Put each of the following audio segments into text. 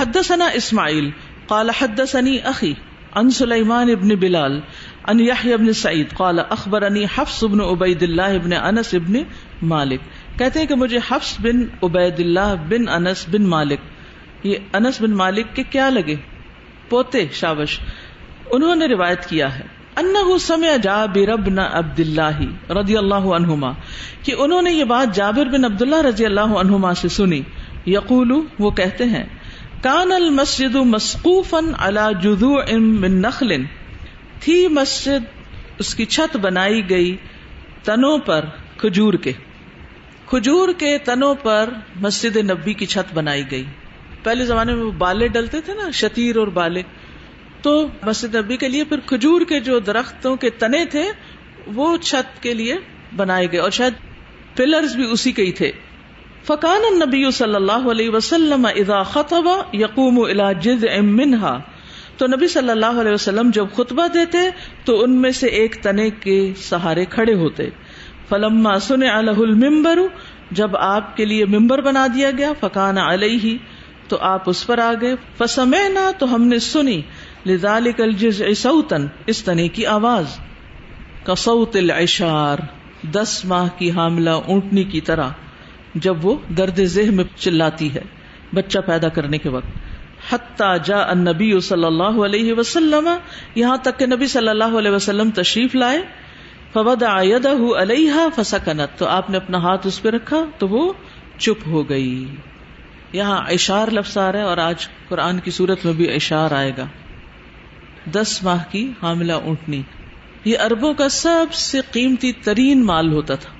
حدثنا اسماعیل قال حدثني اخی عن سلیمان بن بلال عن یحیی بن سعید قال اخبرنی حفص بن عبید اللہ بن انس بن مالک. کہتے ہیں کہ مجھے حفص بن عبید اللہ بن انس بن مالک، یہ انس بن مالک کے کیا لگے؟ پوتے، شابش. انہوں نے روایت کیا ہے انہ سمع جابر بن عبد اللہ رضی اللہ عنہما، کہ انہوں نے یہ بات جابر بن عبداللہ رضی اللہ عنہما سے سنی. یقول، وہ کہتے ہیں کان المسجد مسقوفا علی جذوع من نخل، تھی مسجد اس کی چھت بنائی گئی تنوں پر کھجور کے تنوں پر مسجد نبی کی چھت بنائی گئی. پہلے زمانے میں وہ بالے ڈلتے تھے نا، شتیر اور بالے، تو مسجد نبی کے لیے پھر کھجور کے جو درختوں کے تنے تھے وہ چھت کے لیے بنائے گئے، اور شاید پلرز بھی اسی کے ہی تھے. فکان النبی صلی اللہ علیہ وسلم اذا خطب یقوم الی جذع منها، تو نبی صلی اللہ علیہ وسلم جب خطبہ دیتے تو ان میں سے ایک تنے کے سہارے کھڑے ہوتے. فلما صنع له المنبر، جب آپ کے لیے ممبر بنا دیا گیا، فکان علیہ، تو آپ اس پر آ گئے. فسمعنا، تو ہم نے سنی، لذلك الجذع صوتا، اس تنے کی آواز، کصوت العشار، 10 ماہ کی حاملہ اونٹنی کی طرح جب وہ درد ذہ میں چلاتی ہے بچہ پیدا کرنے کے وقت. حتی جاء النبی صلی اللہ علیہ وسلم، یہاں تک کہ نبی صلی اللہ علیہ وسلم تشریف لائے. فوضع یدہ علیہا فسکنت، تو آپ نے اپنا ہاتھ اس پہ رکھا تو وہ چپ ہو گئی. یہاں اشار لفظ آ رہا ہے، اور آج قرآن کی صورت میں بھی اشار آئے گا. 10 ماہ کی حاملہ اونٹنی، یہ عربوں کا سب سے قیمتی ترین مال ہوتا تھا.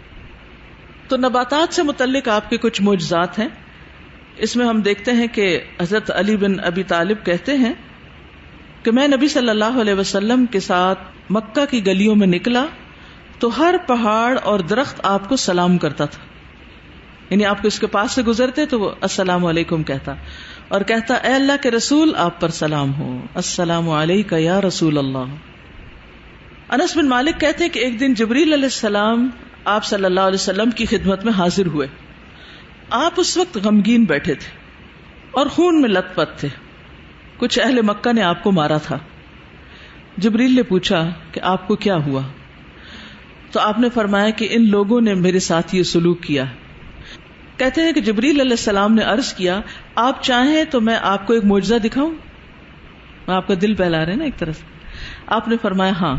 تو نباتات سے متعلق آپ کے کچھ معجزات ہیں. اس میں ہم دیکھتے ہیں کہ حضرت علی بن ابی طالب کہتے ہیں کہ میں نبی صلی اللہ علیہ وسلم کے ساتھ مکہ کی گلیوں میں نکلا تو ہر پہاڑ اور درخت آپ کو سلام کرتا تھا. یعنی آپ کو اس کے پاس سے گزرتے تو وہ السلام علیکم کہتا، اور کہتا اے اللہ کے رسول آپ پر سلام ہو، السلام علیکہ یا رسول اللہ. انس بن مالک کہتے ہیں کہ ایک دن جبریل علیہ السلام آپ صلی اللہ علیہ وسلم کی خدمت میں حاضر ہوئے. آپ اس وقت غمگین بیٹھے تھے اور خون میں لت پت تھے. کچھ اہل مکہ نے آپ کو مارا تھا. جبریل نے پوچھا کہ آپ کو کیا ہوا؟ تو آپ نے فرمایا کہ ان لوگوں نے میرے ساتھ یہ سلوک کیا. کہتے ہیں کہ جبریل علیہ السلام نے عرض کیا آپ چاہیں تو میں آپ کو ایک معجزہ دکھاؤں؟ آپ کا دل بہلا رہے نا ایک طرح سے. آپ نے فرمایا ہاں.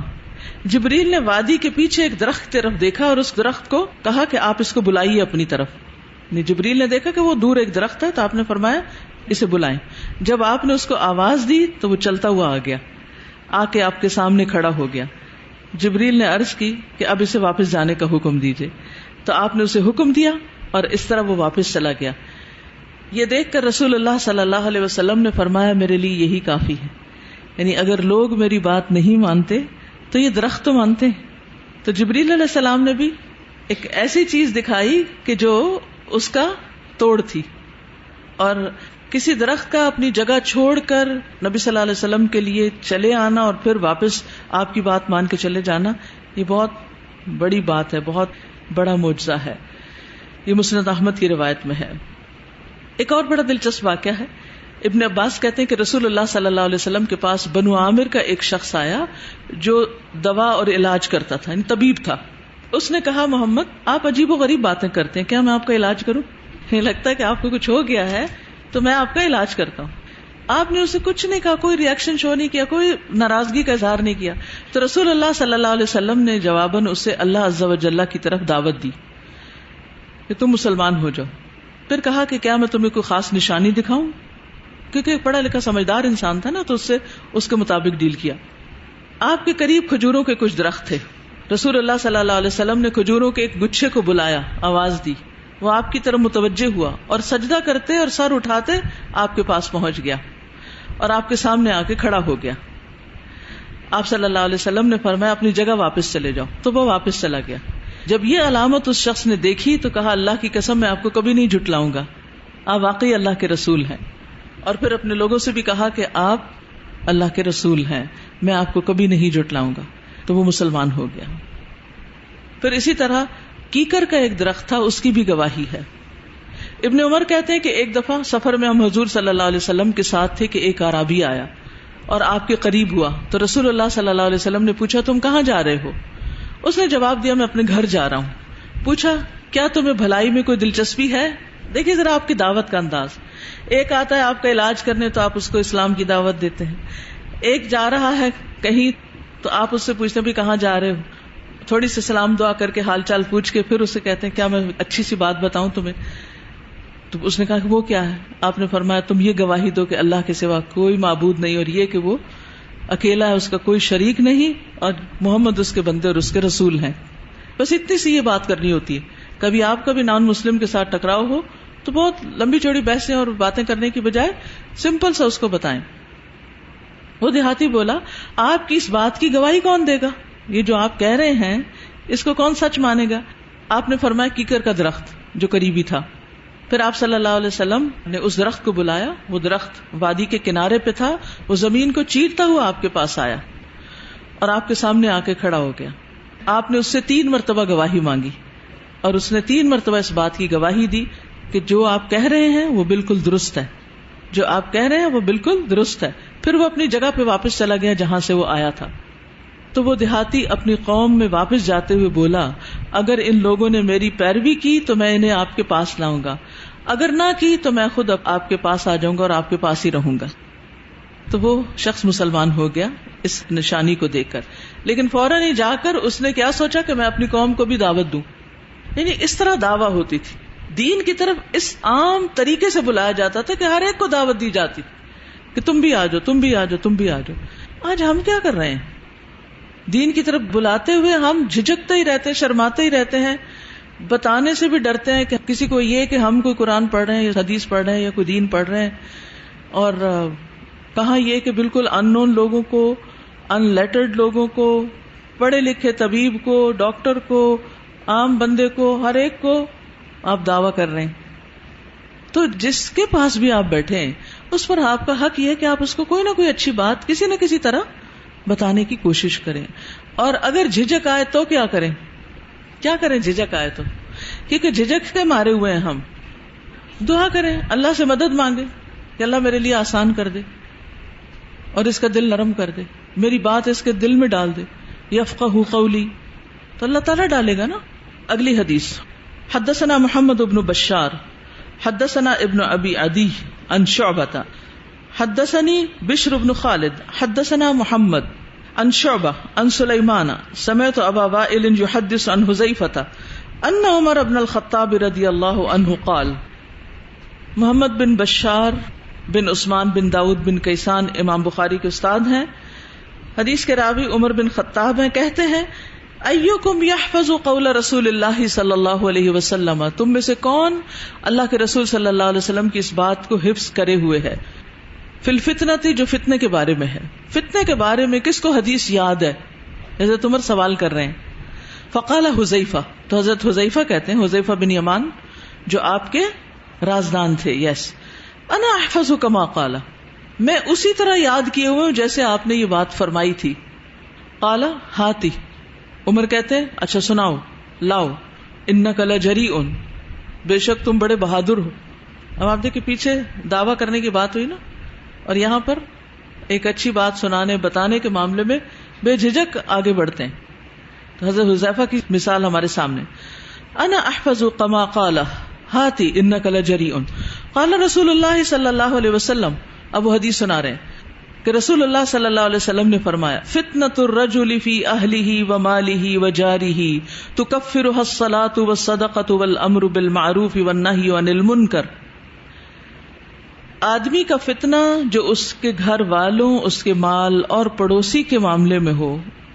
جبریل نے وادی کے پیچھے ایک درخت کی طرف دیکھا اور اس درخت کو کہا کہ آپ اس کو بلائیے اپنی طرف. جبریل نے دیکھا کہ وہ دور ایک درخت ہے تو آپ نے فرمایا اسے بلائیں. جب آپ نے اس کو آواز دی تو وہ چلتا ہوا آ گیا، آ کے آپ کے سامنے کھڑا ہو گیا. جبریل نے عرض کی کہ اب اسے واپس جانے کا حکم دیجئے. تو آپ نے اسے حکم دیا اور اس طرح وہ واپس چلا گیا. یہ دیکھ کر رسول اللہ صلی اللہ علیہ وسلم نے فرمایا میرے لیے یہی کافی ہے. یعنی اگر لوگ میری بات نہیں مانتے تو یہ درخت تو مانتے ہیں. تو جبریل علیہ السلام نے بھی ایک ایسی چیز دکھائی کہ جو اس کا توڑ تھی، اور کسی درخت کا اپنی جگہ چھوڑ کر نبی صلی اللہ علیہ وسلم کے لیے چلے آنا اور پھر واپس آپ کی بات مان کے چلے جانا، یہ بہت بڑی بات ہے، بہت بڑا معجزہ ہے. یہ مسند احمد کی روایت میں ہے. ایک اور بڑا دلچسپ واقعہ ہے. ابن عباس کہتے ہیں کہ رسول اللہ صلی اللہ علیہ وسلم کے پاس بنو عامر کا ایک شخص آیا جو دوا اور علاج کرتا تھا، یعنی طبیب تھا. اس نے کہا محمد آپ عجیب و غریب باتیں کرتے ہیں، کیا میں آپ کا علاج کروں؟ یہ لگتا ہے کہ آپ کو کچھ ہو گیا ہے تو میں آپ کا علاج کرتا ہوں. آپ نے اسے کچھ نہیں کہا، کوئی ریئیکشن شو نہیں کیا، کوئی ناراضگی کا اظہار نہیں کیا. تو رسول اللہ صلی اللہ علیہ وسلم نے جواباً اسے اللہ عز و جل کی طرف دعوت دی کہ تم مسلمان ہو جاؤ. پھر کہا کہ کیا میں تمہیں کوئی خاص نشانی دکھاؤں؟ کیونکہ ایک پڑھا لکھا سمجھدار انسان تھا نا، تو اس کے مطابق ڈیل کیا. آپ کے قریب کھجوروں کے کچھ درخت تھے. رسول اللہ صلی اللہ علیہ وسلم نے کھجوروں کے ایک گچھے کو بلایا، آواز دی، وہ آپ کی طرف متوجہ ہوا اور سجدہ کرتے اور سر اٹھاتے آپ کے پاس پہنچ گیا اور آپ کے سامنے آ کے کھڑا ہو گیا. آپ صلی اللہ علیہ وسلم نے فرمایا اپنی جگہ واپس چلے جاؤ، تو وہ واپس چلا گیا. جب یہ علامت اس شخص نے دیکھی تو کہا اللہ کی قسم میں آپ کو کبھی نہیں جھٹلاؤں گا، آپ واقعی اللہ کے رسول ہیں. اور پھر اپنے لوگوں سے بھی کہا کہ آپ اللہ کے رسول ہیں، میں آپ کو کبھی نہیں جھٹلاؤں گا. تو وہ مسلمان ہو گیا. پھر اسی طرح کیکر کا ایک درخت تھا، اس کی بھی گواہی ہے. ابن عمر کہتے ہیں کہ ایک دفعہ سفر میں ہم حضور صلی اللہ علیہ وسلم کے ساتھ تھے کہ ایک اعرابی آیا اور آپ کے قریب ہوا تو رسول اللہ صلی اللہ علیہ وسلم نے پوچھا تم کہاں جا رہے ہو؟ اس نے جواب دیا میں اپنے گھر جا رہا ہوں۔ پوچھا کیا تمہیں بھلائی میں کوئی دلچسپی ہے؟ دیکھیے ذرا آپ کی دعوت کا انداز، ایک آتا ہے آپ کا علاج کرنے تو آپ اس کو اسلام کی دعوت دیتے ہیں، ایک جا رہا ہے کہیں تو آپ اس سے پوچھتے ہیں بھی کہاں جا رہے ہو، تھوڑی سی سلام دعا کر کے حال چال پوچھ کے پھر اسے کہتے ہیں کیا میں اچھی سی بات بتاؤں تمہیں؟ تو اس نے کہا کہ وہ کیا ہے؟ آپ نے فرمایا تم یہ گواہی دو کہ اللہ کے سوا کوئی معبود نہیں اور یہ کہ وہ اکیلا ہے، اس کا کوئی شریک نہیں اور محمد اس کے بندے اور اس کے رسول ہیں۔ بس اتنی سی یہ بات کرنی ہوتی ہے۔ کبھی آپ کا بھی نان مسلم کے ساتھ ٹکراؤ ہو تو بہت لمبی چوڑی بحثیں اور باتیں کرنے کی بجائے سمپل سا اس کو بتائیں۔ وہ دیہاتی بولا آپ کی اس بات کی گواہی کون دے گا؟ یہ جو آپ کہہ رہے ہیں اس کو کون سچ مانے گا؟ آپ نے فرمایا کیکر کا درخت جو قریبی تھا۔ پھر آپ صلی اللہ علیہ وسلم نے اس درخت کو بلایا، وہ درخت وادی کے کنارے پہ تھا، وہ زمین کو چیرتا ہوا آپ کے پاس آیا اور آپ کے سامنے آ کے کھڑا ہو گیا۔ آپ نے اس سے 3 مرتبہ گواہی مانگی اور اس نے 3 مرتبہ اس بات کی گواہی دی کہ جو آپ کہہ رہے ہیں وہ بالکل درست ہے، جو آپ کہہ رہے ہیں وہ بالکل درست ہے۔ پھر وہ اپنی جگہ پہ واپس چلا گیا جہاں سے وہ آیا تھا۔ تو وہ دیہاتی اپنی قوم میں واپس جاتے ہوئے بولا اگر ان لوگوں نے میری پیروی کی تو میں انہیں آپ کے پاس لاؤں گا، اگر نہ کی تو میں خود آپ کے پاس آ جاؤں گا اور آپ کے پاس ہی رہوں گا۔ تو وہ شخص مسلمان ہو گیا اس نشانی کو دیکھ کر، لیکن فوراً ہی جا کر اس نے کیا سوچا کہ میں اپنی قوم کو بھی دعوت دوں۔ یعنی اس طرح دعویٰ ہوتی تھی، دین کی طرف اس عام طریقے سے بلایا جاتا تھا کہ ہر ایک کو دعوت دی جاتی کہ تم بھی آ جاؤ، تم بھی آ جاؤ، تم بھی آ جاؤ۔ آج ہم کیا کر رہے ہیں؟ دین کی طرف بلاتے ہوئے ہم جھجکتے ہی رہتے ہیں، شرماتے ہی رہتے ہیں، بتانے سے بھی ڈرتے ہیں کہ کسی کو یہ کہ ہم کوئی قرآن پڑھ رہے ہیں یا حدیث پڑھ رہے ہیں یا کوئی دین پڑھ رہے ہیں، اور کہاں یہ کہ بالکل ان نون لوگوں کو، ان لیٹرڈ لوگوں کو، پڑھے لکھے طبیب کو، ڈاکٹر کو، عام بندے کو، ہر ایک کو آپ دعویٰ کر رہے ہیں۔ تو جس کے پاس بھی آپ بیٹھے ہیں اس پر آپ کا حق یہ ہے کہ آپ اس کو کوئی نہ کوئی اچھی بات کسی نہ کسی طرح بتانے کی کوشش کریں، اور اگر جھجک آئے تو کیا کریں؟ کیا کریں جھجک آئے تو؟ کیونکہ جھجک کے مارے ہوئے ہیں ہم، دعا کریں، اللہ سے مدد مانگیں کہ اللہ میرے لیے آسان کر دے اور اس کا دل نرم کر دے، میری بات اس کے دل میں ڈال دے، یفقہوا قولی، تو اللہ تعالیٰ ڈالے گا نا۔ اگلی حدیث، حدثنا محمد بن بشار حدثنا ابن ابی عدی عن شعبۃ حدثني بشر بن خالد حدثنا محمد عن شعبہ عن سلیمان سمعت ابا وائل يحدث عن حذیفہ ان عمر بن الخطاب رضی اللہ عنہ قال۔ محمد بن بشار بن عثمان بن داؤد بن کیسان امام بخاری کے استاد ہیں، حدیث کے راوی عمر بن خطاب ہیں، کہتے ہیں ایکم یحفظ قول رسول اللہ صلی اللہ علیہ وسلم، تم میں سے کون اللہ کے رسول صلی اللہ علیہ وسلم کی اس بات کو حفظ کرے ہوئے ہے، فی الفتنۃ، جو فتنے کے بارے میں ہے۔ فتنے کے بارے میں کس کو حدیث یاد ہے؟ حضرت عمر سوال کر رہے ہیں۔ فقال حذیفہ، تو حضرت حذیفہ کہتے ہیں، حذیفہ بن یمان جو آپ کے رازدان تھے، یس، انا احفظ کما قال، میں اسی طرح یاد کیے ہوئے ہوں جیسے آپ نے یہ بات فرمائی تھی۔ قال ہاتی، عمر کہتے ہیں اچھا سناؤ، لاؤ، انک لجریء، بے شک تم بڑے بہادر ہو۔ اب آپ دیکھیں پیچھے دعویٰ کرنے کی بات ہوئی نا، اور یہاں پر ایک اچھی بات سنانے بتانے کے معاملے میں بے جھجک آگے بڑھتے ہیں۔ تو حضرت حذیفہ کی مثال ہمارے سامنے، انا احفظ کما قال ہاتی انک لجریء قال رسول اللہ صلی اللہ علیہ وسلم۔ اب وہ حدیث سنا رہے ہیں کہ رسول اللہ صلی اللہ علیہ وسلم نے فرمایا، فتنۃ الرجل فی اہلہ ومالہ وجارہ تکفرها الصلاۃ والصدقۃ والامر بالمعروف والنہی عن المنکر، آدمی کا فتنہ جو اس کے گھر والوں، اس کے مال اور پڑوسی کے معاملے میں ہو،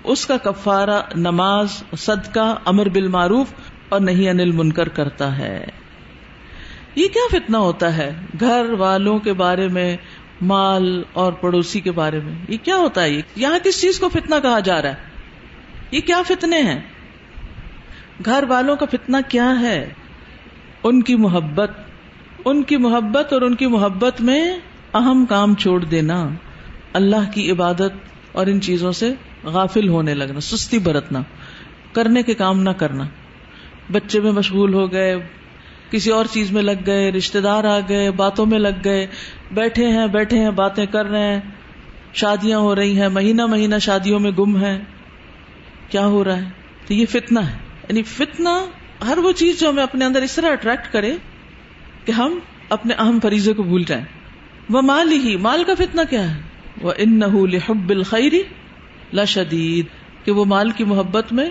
اس کا کفارہ نماز، صدقہ، امر بالمعروف اور نہی عن المنکر کرتا ہے۔ یہ کیا فتنہ ہوتا ہے؟ گھر والوں کے بارے میں، مال اور پڑوسی کے بارے میں، یہ کیا ہوتا ہے؟ یہاں کس چیز کو فتنہ کہا جا رہا ہے؟ یہ کیا فتنے ہیں؟ گھر والوں کا فتنہ کیا ہے؟ ان کی محبت اور ان کی محبت میں اہم کام چھوڑ دینا، اللہ کی عبادت اور ان چیزوں سے غافل ہونے لگنا، سستی برتنا، کرنے کے کام نہ کرنا، بچے میں مشغول ہو گئے، کسی اور چیز میں لگ گئے، رشتہ دار آ گئے، باتوں میں لگ گئے، بیٹھے ہیں باتیں کر رہے ہیں، شادیاں ہو رہی ہیں، مہینہ مہینہ شادیوں میں گم ہیں، کیا ہو رہا ہے؟ تو یہ فتنہ ہے. یعنی فتنہ ہر وہ چیز جو ہمیں اپنے اندر اس طرح اٹریکٹ کرے کہ ہم اپنے اہم فریضے کو بھول جائیں. وَمَالِهِ، مال کا فتنہ کیا ہے؟ وَإِنَّهُ لِحُبِّ الْخَيْرِ لَشَدِيدٌ، کہ وہ مال کی محبت میں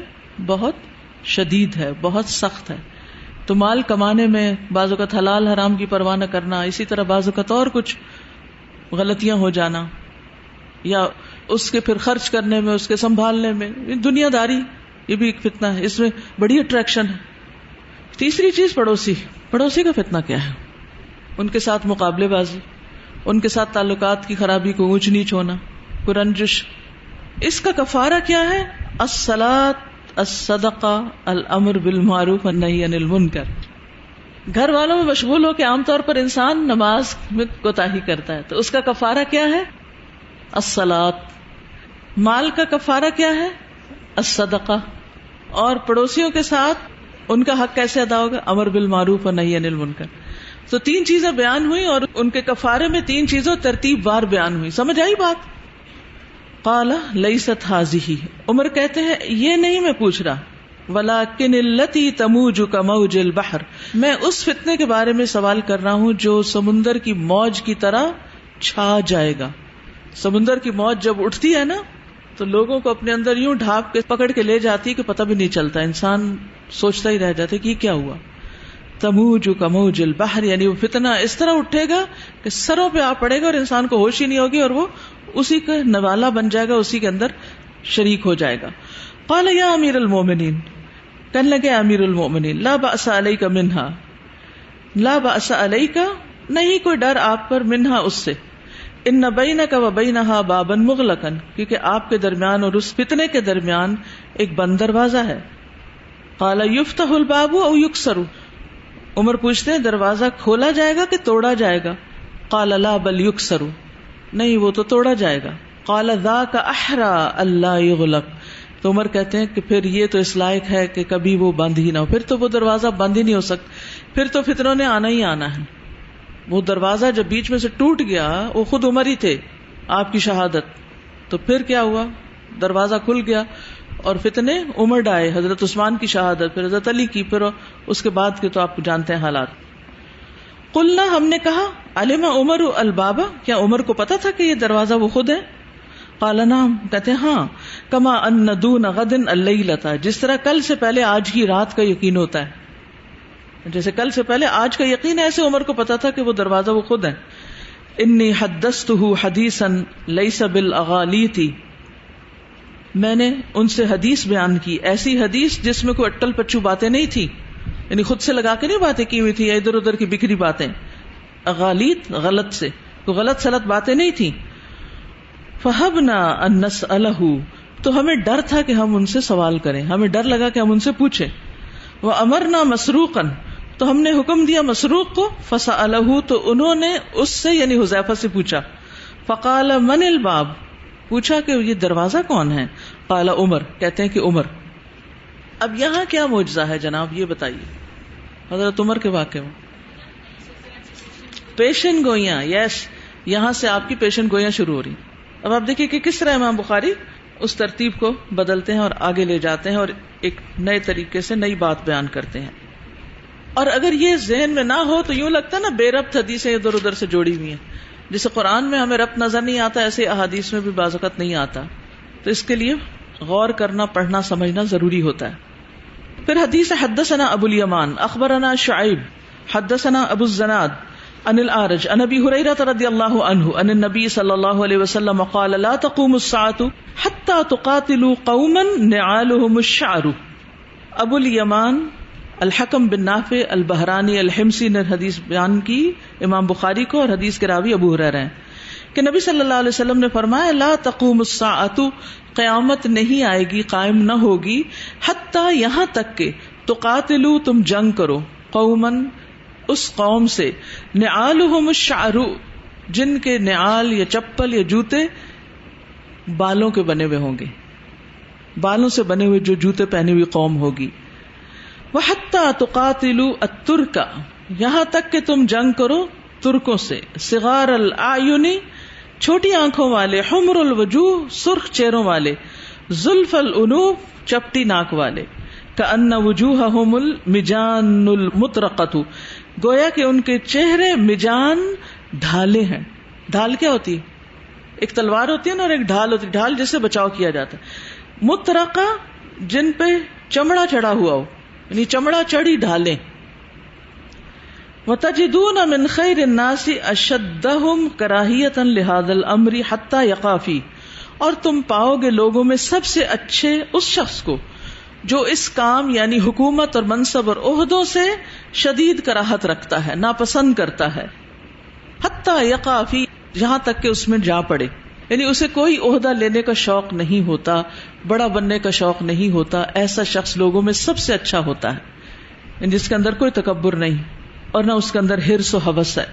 بہت شدید ہے، بہت سخت ہے. تو مال کمانے میں بعض اوقات حلال حرام کی پرواہ نہ کرنا، اسی طرح بعض اوقات اور کچھ غلطیاں ہو جانا، یا اس کے پھر خرچ کرنے میں، اس کے سنبھالنے میں، دنیا داری، یہ بھی ایک فتنہ ہے، اس میں بڑی اٹریکشن ہے. تیسری چیز پڑوسی کا فتنہ کیا ہے؟ ان کے ساتھ مقابلے بازی، ان کے ساتھ تعلقات کی خرابی کو اونچ نیچ ہونا، پرنجش. اس کا کفارہ کیا ہے؟ الصلاۃ، الصدقہ، الامر بالمعروف والنہی عن المنکر. گھر والوں میں مشغول ہو کے عام طور پر انسان نماز میں کوتاہی کرتا ہے، تو اس کا کفارہ کیا ہے؟ الصلاۃ. مال کا کفارہ کیا ہے؟ الصدقہ. اور پڑوسیوں کے ساتھ ان کا حق کیسے ادا ہوگا؟ امر بالمعروف والنہی عن المنکر. تو 3 چیزیں بیان ہوئی اور ان کے کفارے میں 3 چیزوں ترتیب وار بیان ہوئی. سمجھ آئی بات؟ قال لیست هذه، عمر کہتے ہیں یہ نہیں میں پوچھ رہا، ولکن التی تموج کموج البحر، میں اس فتنے کے بارے میں سوال کر رہا ہوں جو سمندر کی موج کی طرح چھا جائے گا. سمندر کی موج جب اٹھتی ہے نا تو لوگوں کو اپنے اندر یوں ڈھانپ کے پکڑ کے لے جاتی کہ پتہ بھی نہیں چلتا، انسان سوچتا ہی رہ جاتا کہ یہ کیا ہوا. تموج کموج البحر، یعنی وہ فتنہ اس طرح اٹھے گا کہ سروں پہ آ پڑے گا اور انسان کو ہوش ہی نہیں ہوگی، اور وہ اسی کا نوالا بن جائے گا، اسی کے اندر شریک ہو جائے گا. قال یا امیر المومنین، کہنے لگے امیر المومنین، لا بأس علیک منہا، لا بأس علیک، نہیں کوئی ڈر آپ پر، منہا اس سے، ان بینک و بینہا بابا مغلقا، کیونکہ آپ کے درمیان اور اس فتنے کے درمیان ایک بند دروازہ ہے. قال یفتح الباب او یکسر، عمر پوچھتے ہیں دروازہ کھولا جائے گا کہ توڑا جائے گا؟ قال لا بل یکسر، نہیں وہ تو توڑا جائے گا. قال ذاک احرى الا یغلق، تو عمر کہتے ہیں کہ پھر یہ تو اس لائق ہے کہ کبھی وہ بند ہی نہ ہو، پھر تو وہ دروازہ بند ہی نہیں ہو سکتا، پھر تو فتنوں نے آنا ہی آنا ہے. وہ دروازہ جب بیچ میں سے ٹوٹ گیا، وہ خود عمر ہی تھے، آپ کی شہادت، تو پھر کیا ہوا؟ دروازہ کھل گیا اور فتنے امڑ آئے. حضرت عثمان کی شہادت، پھر حضرت علی کی، پھر اس کے بعد کے تو آپ جانتے ہیں حالات. قلنا، ہم نے کہا، علم عمر الباب، کیا عمر کو پتا تھا کہ یہ دروازہ وہ خود ہے؟ قال نعم، کہتے ہیں ہاں. کما ان دون غد اللیلۃ، جس طرح کل سے پہلے آج کی رات کا یقین ہوتا ہے، جیسے کل سے پہلے آج کا یقین، ایسے عمر کو پتا تھا کہ وہ دروازہ وہ خود ہے. انی حدثته حدیثا لیس بالاغالیۃ، میں نے ان سے حدیث بیان کی، ایسی حدیث جس میں کوئی اٹل پچو باتیں نہیں تھی، یعنی خود سے لگا کے نہیں باتیں کی ہوئی تھی، یا ادھر ادھر کی بکھری باتیں. اغالیت غلط سے، کوئی غلط سلط باتیں نہیں تھی. فہبنا ان نسألہ، تو ہمیں ڈر تھا کہ ہم ان سے سوال کریں، ہمیں ڈر لگا کہ ہم ان سے پوچھیں. وامرنا مسروقا، تو ہم نے حکم دیا مسروق کو، فسألہ، تو انہوں نے اس سے یعنی حذیفہ سے پوچھا. فقال من الباب، پوچھا کہ یہ دروازہ کون ہے؟ قال عمر، کہتے ہیں کہ عمر. اب یہاں کیا معجزہ ہے جناب، یہ بتائیے. حضرت عمر کے واقعے میں پیشن گوئیاں، یس، یہاں سے آپ کی پیشن گوئیاں شروع ہو رہی. اب آپ دیکھیے کہ کس طرح امام بخاری اس ترتیب کو بدلتے ہیں اور آگے لے جاتے ہیں اور ایک نئے طریقے سے نئی بات بیان کرتے ہیں. اور اگر یہ ذہن میں نہ ہو تو یوں لگتا ہے نا بے ربط حدیثیں ادھر ادھر سے جوڑی ہوئی ہیں. جیسے قرآن میں ہمیں ربط نظر نہیں آتا، ایسے احادیث میں بھی بعض اوقات نہیں آتا. تو اس کے لیے غور کرنا، پڑھنا، سمجھنا ضروری ہوتا ہے. پھر حدیث حدثنا ابو الیمان اخبرنا شعیب حدثنا ابو الزناد عن الأعرج عن ابي هريرة رضي الله عنه عن النبي صلى الله عليه وسلم قال لا تقوم الساعة حتى تقاتلوا قوما نعالهم الشعر. ابو الیمان الحکم بن نافع البہرانی الحمصی نے حدیث بیان کی امام بخاری کو، اور حدیث کے راوی ابو ہریرہ ہیں کہ نبی صلی اللہ علیہ وسلم نے فرمایا لا تقوم الساعة، قیامت نہیں آئے گی، قائم نہ ہوگی، حتی یہاں تک کہ تقاتلوا، تم جنگ کرو، قوما، اس قوم سے، نعالهم الشعر، جن کے نعال یا چپل یا جوتے بالوں کے بنے ہوئے ہوں گے، بالوں سے بنے ہوئے جو جوتے پہنے ہوئی قوم ہوگی. وَحَتَّى تُقَاتِلُوا التُّرْكَ، یہاں تک کہ تم جنگ کرو ترکوں سے، صغار الْأَعْيُنِ، چھوٹی آنکھوں والے، حمر الوجوہ، سرخ چہروں والے، زلف الانوف، چپٹی ناک والے، کأن وجوہہم المجان المطرقۃ، گویا کہ ان کے چہرے مجان ڈھالے ہیں. ڈھال کیا ہوتی ہے؟ ایک تلوار ہوتی ہے نا، اور ایک ڈھال ہوتی ہے، ڈھال جس سے بچاؤ کیا جاتا ہے. مطرقہ جن پہ چمڑا چڑھا ہوا ہو، یعنی چمڑا چڑھی ڈھالیں. وَتَجِدُونَ مِنْ خَيْرِ النَّاسِ أَشَدَّهُمْ كَرَاهِيَةً لِهَذَا الْأَمْرِ حَتَّى يَقَعَ فِيهِ، اور تم پاؤ گے لوگوں میں سب سے اچھے اس شخص کو جو اس کام یعنی حکومت اور منصب اور عہدوں سے شدید کراہت رکھتا ہے، ناپسند کرتا ہے. حَتَّى يَقَعَ فِيهِ، یہاں تک کہ اس میں جا پڑے، یعنی اسے کوئی عہدہ لینے کا شوق نہیں ہوتا، بڑا بننے کا شوق نہیں ہوتا. ایسا شخص لوگوں میں سب سے اچھا ہوتا ہے، جس کے اندر کوئی تکبر نہیں اور نہ اس کے اندر حرص و ہوس ہے.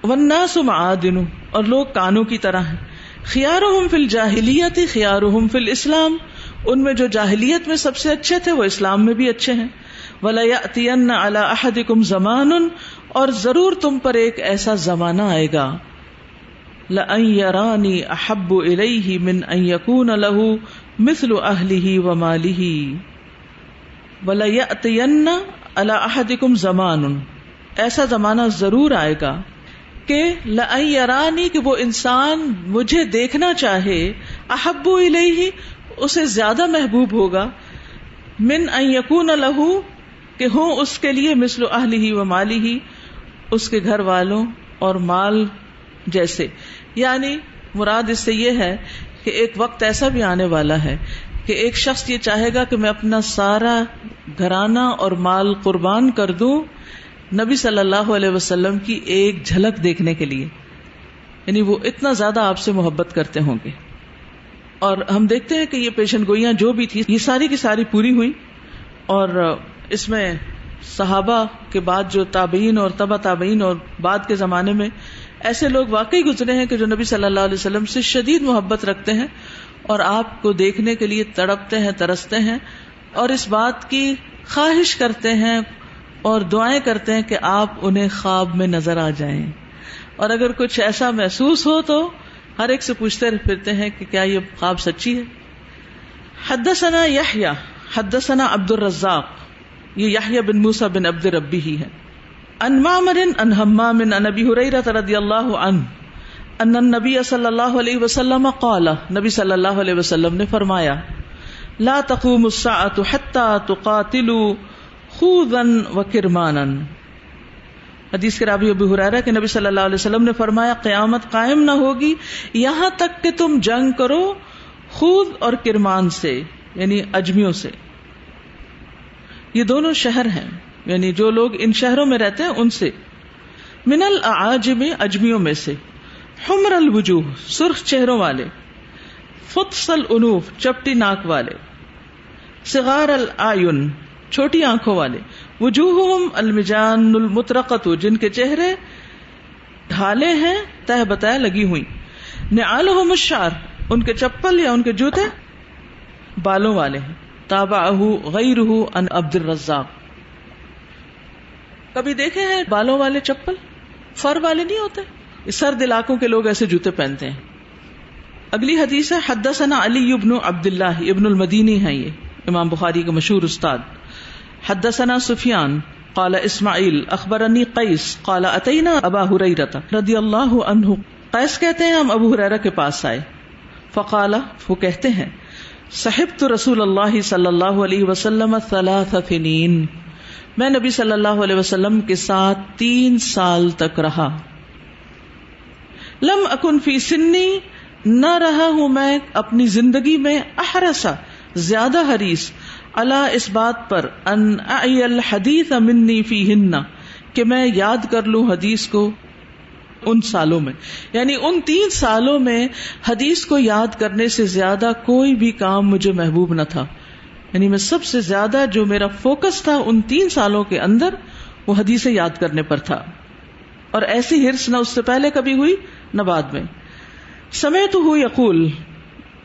والناس معادن، اور لوگ کانوں کی طرح ہیں. خیارہم فی الجاہلیت خیارہم فی الاسلام، ان میں جو جاہلیت میں سب سے اچھے تھے وہ اسلام میں بھی اچھے ہیں. وَلَيَأْتِيَنَّ عَلَىٰ أَحَدِكُمْ زَمَانٌ، اور ضرور تم پر ایک ایسا زمانہ آئے گا. لَأَن يَرَانِي أَحَبُّ إِلَيْهِ مِنْ أَن يَكُونَ لَهُ مِثْلُ أَهْلِهِ وَمَالِهِ. وَلَيَأْتِيَنَّ عَلَىٰ أَحَدِكُمْ زَمَانٌ، ایسا زمانہ ضرور آئے گا کہ لَأَن يَرَانِي، کہ وہ انسان مجھے دیکھنا چاہے، أَحَبُّ إِلَيْهِ، اسے زیادہ محبوب ہوگا، مِنْ أَن يَكُونَ لَهُ، کہ ہوں اس کے لیے، مثل أَهْلِهِ وَمَالِهِ، اس کے گھر والوں اور مال جیسے. یعنی مراد اس سے یہ ہے کہ ایک وقت ایسا بھی آنے والا ہے کہ ایک شخص یہ چاہے گا کہ میں اپنا سارا گھرانہ اور مال قربان کر دوں نبی صلی اللہ علیہ وسلم کی ایک جھلک دیکھنے کے لیے. یعنی وہ اتنا زیادہ آپ سے محبت کرتے ہوں گے. اور ہم دیکھتے ہیں کہ یہ پیشن گوئیاں جو بھی تھی یہ ساری کی ساری پوری ہوئی. اور اس میں صحابہ کے بعد جو تابعین اور تبع تابعین اور بعد کے زمانے میں ایسے لوگ واقعی گزرے ہیں کہ جو نبی صلی اللہ علیہ وسلم سے شدید محبت رکھتے ہیں اور آپ کو دیکھنے کے لیے تڑپتے ہیں، ترستے ہیں، اور اس بات کی خواہش کرتے ہیں اور دعائیں کرتے ہیں کہ آپ انہیں خواب میں نظر آ جائیں. اور اگر کچھ ایسا محسوس ہو تو ہر ایک سے پوچھتے پھرتے ہیں کہ کیا یہ خواب سچی ہے. حدثنا یحییٰ حدثنا عبد الرزاق، یہ یحییٰ بن موسیٰ بن عبد ربی ہی ہے، عن معمر عن حمام عن ابی ہریرہ رضی اللہ عنہ ان النبی صلی اللہ علیہ وسلم قال، نبی صلی اللہ علیہ وسلم نے فرمایا، لا تقوم الساعة حتى تقاتلوا خوذا وکرمانا. حدیث کے راوی ابو ہریرہ کہ نبی صلی اللہ علیہ وسلم نے فرمایا قیامت قائم نہ ہوگی یہاں تک کہ تم جنگ کرو خوذ اور کرمان سے، یعنی اجمیوں سے. یہ دونوں شہر ہیں، یعنی جو لوگ ان شہروں میں رہتے ہیں ان سے. من الاعاجم، اجمیوں میں سے. حمر الوجوہ، سرخ چہروں والے. فطس الانوف، چپٹی ناک والے. صغار الاعین، چھوٹی آنکھوں والے. وجوہہم المجان المطرقۃ، جن کے چہرے ڈھالے ہیں، تہ بتہ لگی ہوئی. نعالہم الشعر، ان کے چپل یا ان کے جوتے بالوں والے ہیں. تابعہ غیرہ عن عبد الرزاق. کبھی دیکھے ہیں بالوں والے چپل؟ فر والے نہیں ہوتے، سرد علاقوں کے لوگ ایسے جوتے پہنتے ہیں. اگلی حدیث ہے حدثنا علی بن عبداللہ ابن المدینی ہیں، یہ امام بخاری کے مشہور استاد. حدثنا سفیان قال اسماعیل اخبرنی قیس قال اتینا ابا ہریرہ رضی اللہ عنہ. قیس کہتے ہیں ہم ابو ہریرہ کے پاس آئے. فقال، وہ کہتے ہیں، صحبت رسول اللہ صلی اللہ علیہ وسلم 3 سنین، میں نبی صلی اللہ علیہ وسلم کے ساتھ 3 سال تک رہا. لم اکن فی سنی، نہ رہا ہوں میں اپنی زندگی میں، احرسا، زیادہ حریص، علی اس بات پر، ان اعی الحدیث منی فیہن، کہ میں یاد کر لوں حدیث کو ان سالوں میں. یعنی ان 3 سالوں میں حدیث کو یاد کرنے سے زیادہ کوئی بھی کام مجھے محبوب نہ تھا. یعنی میں سب سے زیادہ جو میرا فوکس تھا ان 3 سالوں کے اندر وہ حدیثیں یاد کرنے پر تھا. اور ایسی حرص نہ اس سے پہلے کبھی ہوئی نہ بعد میں. سمعتہ یقول،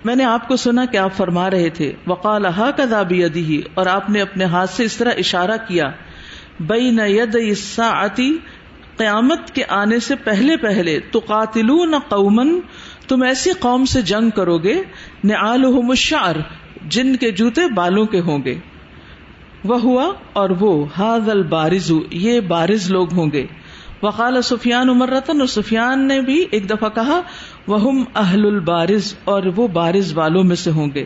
میں نے آپ کو سنا کہ آپ فرما رہے تھے وقال هكذا بيده، اور آپ نے اپنے ہاتھ سے اس طرح اشارہ کیا، بین یدی الساعۃ، قیامت کے آنے سے پہلے پہلے، تقاتلون قوما، تم ایسی قوم سے جنگ کرو گے، نعالہم الشعر، جن کے جوتے بالوں کے ہوں گے، وہوا، اور وہ، ھذا البارز، یہ بارز لوگ ہوں گے، وقال سفیان مرتن، اور سفیان نے بھی ایک دفعہ کہا، وہم اہل البارز، اور وہ بارز والوں میں سے ہوں گے،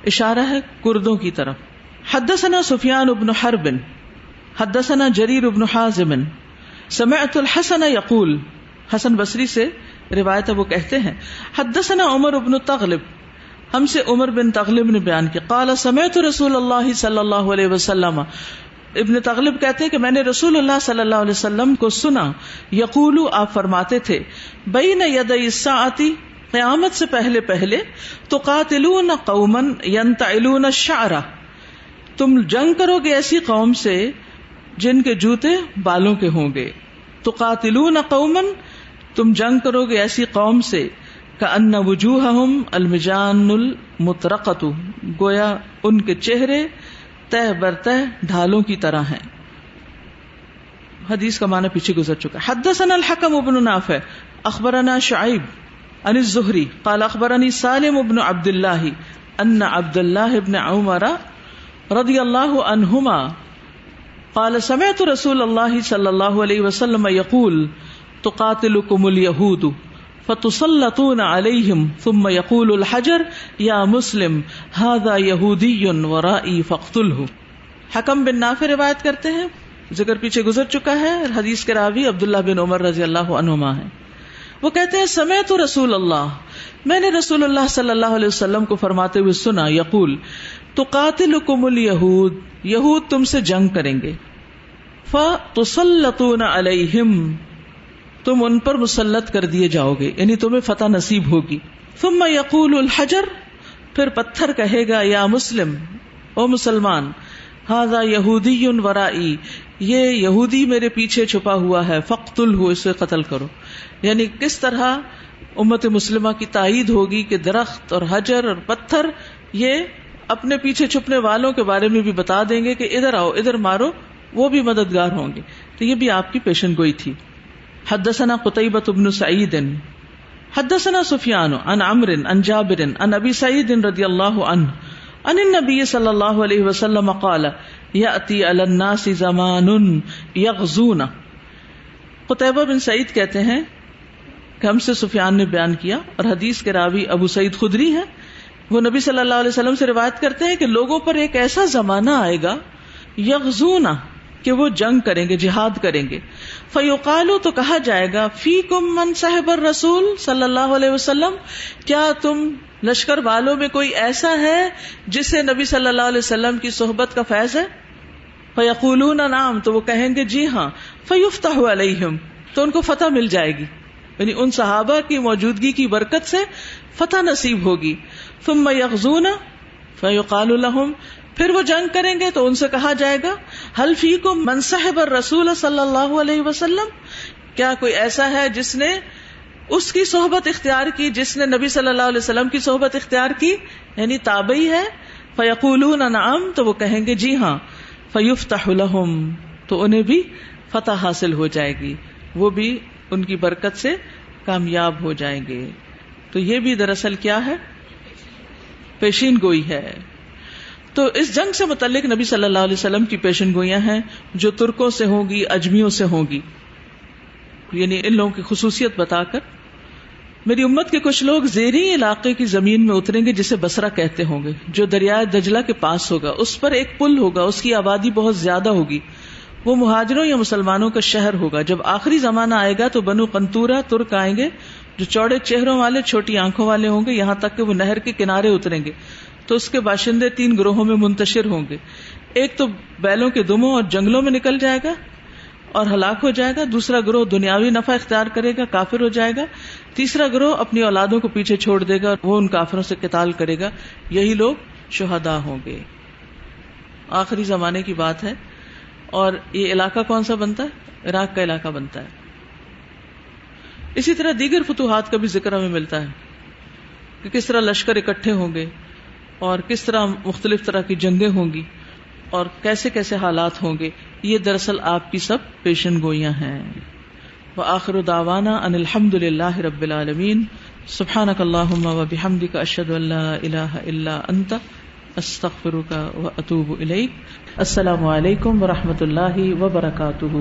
اشارہ ہے کردوں کی طرف۔ حدثنا سفیان بن حرب حدثنا جریر بن حازم سمعت الحسن یقول، حسن بصری سے روایت ہے، وہ کہتے ہیں، حدثنا عمر بن تغلب، ہم سے عمر بن تغلب نے بیان کیا، قال سمعت رسول اللہ صلی اللہ علیہ وسلم، ابن تغلب کہتے ہیں کہ میں نے رسول اللہ صلی اللہ علیہ وسلم کو سنا، یقول، آپ فرماتے تھے، بین یدی الساعۃ، قیامت سے پہلے پہلے، تقاتلون قوما ینتعلون الشعر، تم جنگ کرو گے ایسی قوم سے جن کے جوتے بالوں کے ہوں گے، تقاتلون قوما، تم جنگ کرو گے ایسی قوم سے، کأن وجوہہم المجان المطرقۃ، گویا ان کے چہرے تہ برتہ ڈھالوں کی طرح ہیں۔ حدیث کا معنی پیچھے گزر چکا۔ حدثنا الحکم بن نافع اخبرنا شعیب عن الزہری قال اخبرنی سالم بن عبد اللہ ان عبد اللہ بن عمر رضی اللہ عنہما قال سمعت رسول اللہ صلی اللہ علیہ وسلم یقول تقاتلکم الیہود فتسلطون علیہم ثم یقول الحجر یا مسلم ھذا یہودی ورائی فاقتلہ۔ حکم بن نافع روایت کرتے ہیں، ذکر پیچھے گزر چکا ہے، حدیث کے راوی عبداللہ بن عمر رضی اللہ عنہما ہیں۔ وہ کہتے ہیں سمعت رسول اللہ، میں نے رسول اللہ صلی اللہ علیہ وسلم کو فرماتے ہوئے سنا، یقول تقاتلکم الیہود، یہود تم سے جنگ کریں گے، فتسلطون علیہم، تم ان پر مسلط کر دیے جاؤ گے، یعنی تمہیں فتح نصیب ہوگی، ثم یقول الحجر، پھر پتھر کہے گا، یا مسلم، او مسلمان، ھذا یہودی ورائی، یہ یہودی میرے پیچھے چھپا ہوا ہے، فاقتلہ، اسے قتل کرو۔ یعنی کس طرح امت مسلمہ کی تائید ہوگی کہ درخت اور حجر اور پتھر یہ اپنے پیچھے چھپنے والوں کے بارے میں بھی بتا دیں گے کہ ادھر آؤ، ادھر مارو، وہ بھی مددگار ہوں گے۔ تو یہ بھی آپ کی پیشن گوئی تھی۔ حدثنا قتيبة بن سعيد حدثنا سفيان عن عمرو عن جابر عن ابي سعيد رضي الله عنه عن النبي صلى الله عليه وسلم قال يأتي على الناس زمان يغزون۔ قتيبة بن سعید کہتے ہیں کہ ہم سے سفیان نے بیان کیا، اور حدیث کے راوی ابو سعید خدری ہیں، وہ نبی صلی اللہ علیہ وسلم سے روایت کرتے ہیں کہ لوگوں پر ایک ایسا زمانہ آئے گا، یغزون، کہ وہ جنگ کریں گے، جہاد کریں گے، فیقال، تو کہا جائے گا، فیکم من صحب الرسول صلی اللہ علیہ وسلم، کیا تم لشکر والوں میں کوئی ایسا ہے جسے نبی صلی اللہ علیہ وسلم کی صحبت کا فیض ہے؟ فیقولون نعم، تو وہ کہیں گے جی ہاں، فیفتح علیہم، تو ان کو فتح مل جائے گی، یعنی ان صحابہ کی موجودگی کی برکت سے فتح نصیب ہوگی۔ ثم یغزون فیقال لہم، پھر وہ جنگ کریں گے تو ان سے کہا جائے گا، هل فیکم من صحب الرسول صلی اللہ علیہ وسلم، کیا کوئی ایسا ہے جس نے اس کی صحبت اختیار کی جس نے نبی صلی اللہ علیہ وسلم کی صحبت اختیار کی، یعنی تابعی ہے؟ فیقولون نعم، تو وہ کہیں گے جی ہاں، فیفتح لہم، تو انہیں بھی فتح حاصل ہو جائے گی، وہ بھی ان کی برکت سے کامیاب ہو جائیں گے۔ تو یہ بھی دراصل کیا ہے؟ پیشین گوئی ہے۔ تو اس جنگ سے متعلق نبی صلی اللہ علیہ وسلم کی پیشن گوئیاں ہیں جو ترکوں سے ہوں گی، اجمیوں سے ہوں گی، یعنی ان لوگوں کی خصوصیت بتا کر میری امت کے کچھ لوگ زیریں علاقے کی زمین میں اتریں گے جسے بصرہ کہتے ہوں گے، جو دریائے دجلہ کے پاس ہوگا، اس پر ایک پل ہوگا، اس کی آبادی بہت زیادہ ہوگی، وہ مہاجروں یا مسلمانوں کا شہر ہوگا۔ جب آخری زمانہ آئے گا تو بنو قنطورہ ترک آئیں گے جو چوڑے چہروں والے، چھوٹی آنکھوں والے ہوں گے، یہاں تک کہ وہ نہر کے کنارے اتریں گے، تو اس کے باشندے 3 گروہوں میں منتشر ہوں گے۔ ایک تو بیلوں کے دموں اور جنگلوں میں نکل جائے گا اور ہلاک ہو جائے گا، دوسرا گروہ دنیاوی نفع اختیار کرے گا، کافر ہو جائے گا، تیسرا گروہ اپنی اولادوں کو پیچھے چھوڑ دے گا اور وہ ان کافروں سے قتال کرے گا، یہی لوگ شہداء ہوں گے۔ آخری زمانے کی بات ہے، اور یہ علاقہ کون سا بنتا ہے؟ عراق کا علاقہ بنتا ہے۔ اسی طرح دیگر فتوحات کا بھی ذکر ہمیں ملتا ہے۔ کہ کس طرح لشکر اکٹھے ہوں گے اور کس طرح مختلف طرح کی جنگیں ہوں گی اور کیسے کیسے حالات ہوں گے. یہ دراصل آپ کی سب پیشن گوئیاں ہیں. وآخر دعوانا ان الحمد للہ رب العالمین. سبحانک اللہم وبحمدک اشہد ان لا الہ الا انت استغفرک واتوب الیک. السلام علیکم ورحمۃ اللہ وبرکاتہ.